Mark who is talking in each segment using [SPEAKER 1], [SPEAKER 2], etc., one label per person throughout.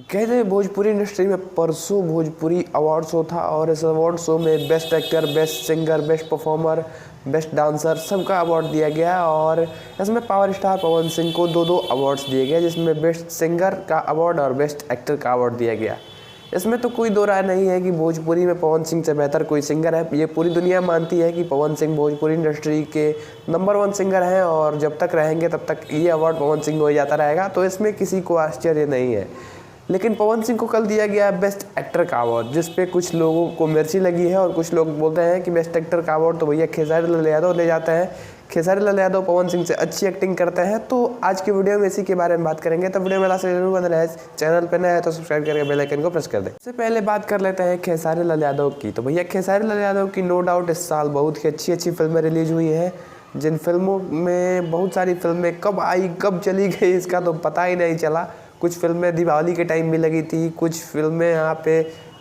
[SPEAKER 1] कहते हैं भोजपुरी इंडस्ट्री में परसों भोजपुरी अवार्ड शो था और इस अवार्ड शो में best actor, best singer, best performer, best dancer सबका अवार्ड दिया गया। और इसमें पावर स्टार पवन सिंह को दो अवार्ड्स दिए गए, जिसमें बेस्ट सिंगर का अवार्ड और बेस्ट एक्टर का अवार्ड दिया गया। इसमें तो कोई दो राय नहीं है कि भोजपुरी में पवन सिंह से बेहतर कोई सिंगर है। ये पूरी दुनिया मानती है कि पवन सिंह भोजपुरी इंडस्ट्री के नंबर 1 सिंगर हैं और जब तक रहेंगे तब तक ये अवार्ड पवन सिंह को ही जाता रहेगा, तो इसमें किसी को आश्चर्य नहीं है। लेकिन पवन सिंह को कल दिया गया बेस्ट एक्टर का अवार्ड, जिस पे कुछ लोगों को मिर्ची लगी है और कुछ लोग बोलते हैं कि बेस्ट एक्टर का अवार्ड तो भैया खेसारी लाल यादव ले जाते हैं। खेसारी लाल यादव पवन सिंह से अच्छी एक्टिंग करते हैं। तो आज की वीडियो में इसी के बारे में बात करेंगे, तो वीडियो में लास्ट जरूर बन रहा है। चैनल पर नया है तो सब्सक्राइब करके बेल आइकन को प्रेस कर दें। सबसे पहले बात कर लेते हैं खेसारी लाल यादव की। तो भैया खेसारी लाल यादव की नो डाउट इस साल बहुत ही अच्छी फिल्में रिलीज हुई हैं, जिन फिल्मों में बहुत सारी फिल्में कब आई कब चली गई इसका तो पता ही नहीं चला। कुछ फिल्में दिवाली के टाइम भी लगी थी, कुछ फिल्में यहाँ पे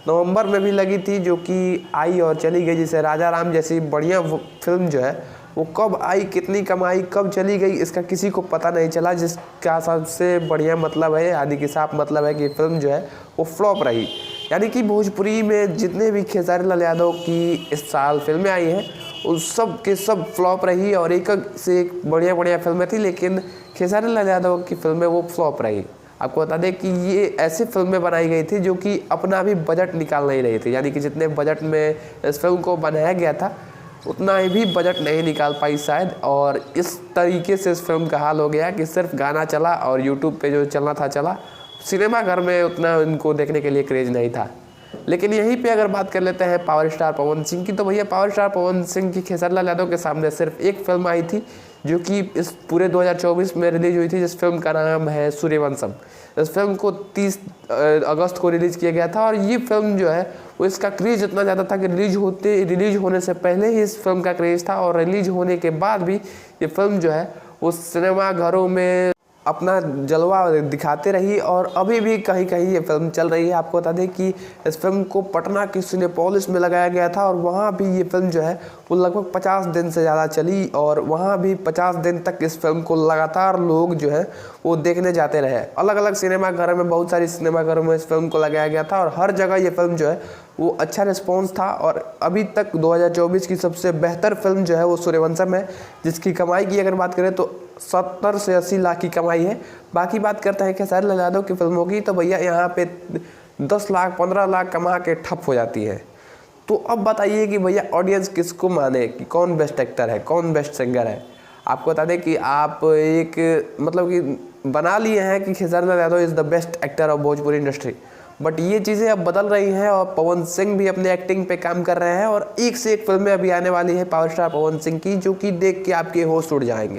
[SPEAKER 1] नवंबर में भी लगी थी जो कि आई और चली गई। जैसे राजा राम जैसी बढ़िया फिल्म जो है वो कब आई, कितनी कमाई, कब चली गई इसका किसी को पता नहीं चला। जिसका सबसे बढ़िया मतलब है, यानी कि साफ मतलब है कि फिल्म जो है वो फ्लॉप रही। यानी कि भोजपुरी में जितने भी खेसारी लाल यादव की इस साल फिल्में आई हैं उस सब के सब फ्लॉप रही और एक से एक बढ़िया फिल्में थी, लेकिन खेसारी लाल यादव की फिल्में वो फ्लॉप रही। आपको बता दें कि ये ऐसी फिल्में बनाई गई थी जो कि अपना भी बजट निकाल नहीं रही थी, यानी कि जितने बजट में इस फिल्म को बनाया गया था उतना ही भी बजट नहीं निकाल पाई शायद। और इस तरीके से इस फिल्म का हाल हो गया कि सिर्फ गाना चला और यूट्यूब पे जो चलना था चला, सिनेमा घर में उतना इनको देखने के लिए क्रेज नहीं था। लेकिन यहीं पे अगर बात कर लेते हैं पावर स्टार पवन सिंह की, तो भैया पावर स्टार पवन सिंह की खेसारी लाल यादव के सामने सिर्फ एक फिल्म आई थी जो कि इस पूरे 2024 में रिलीज हुई थी, जिस फिल्म का नाम है सूर्यवंशम। इस फिल्म को 30 अगस्त को रिलीज़ किया गया था और ये फिल्म जो है वो इसका क्रेज़ इतना ज़्यादा था कि रिलीज होने से पहले ही इस फिल्म का क्रेज़ था और रिलीज होने के बाद भी ये फिल्म जो है वो सिनेमा घरों में अपना जलवा दिखाते रही और अभी भी कहीं कहीं ये फिल्म चल रही है। आपको बता दें कि इस फिल्म को पटना के सिनेपोलिस में लगाया गया था और वहाँ भी ये फिल्म जो है वो लगभग 50 दिन से ज़्यादा चली और वहाँ भी 50 दिन तक इस फिल्म को लगातार लोग जो है वो देखने जाते रहे। अलग अलग सिनेमा घरों में, बहुत सारी सिनेमा घरों में इस फिल्म को लगाया गया था और हर जगह ये फिल्म जो है वो अच्छा रिस्पॉन्स था। और अभी तक 2024 की सबसे बेहतर फिल्म जो है वो सूर्यवंशम है, जिसकी कमाई की अगर बात करें तो 70 से 80 लाख की कमाई है। बाकी बात करते हैं खेसारी लाल यादव की फिल्मों की, तो भैया यहाँ पे 10 लाख 15 लाख कमा के ठप हो जाती है। तो अब बताइए कि भैया ऑडियंस किसको माने कि कौन बेस्ट एक्टर है, कौन बेस्ट सिंगर है। आपको बता दें कि आप एक मतलब कि बना लिए हैं कि Khesari Lal Yadav is the best actor of Bhojpuri industry, but ये चीज़ें अब बदल रही हैं और पवन सिंह भी अपने एक्टिंग पे काम कर रहे हैं और एक से एक फिल्में अभी आने वाली है पावर स्टार पवन सिंह की, जो कि देख के आपके होश उड़ जाएंगे।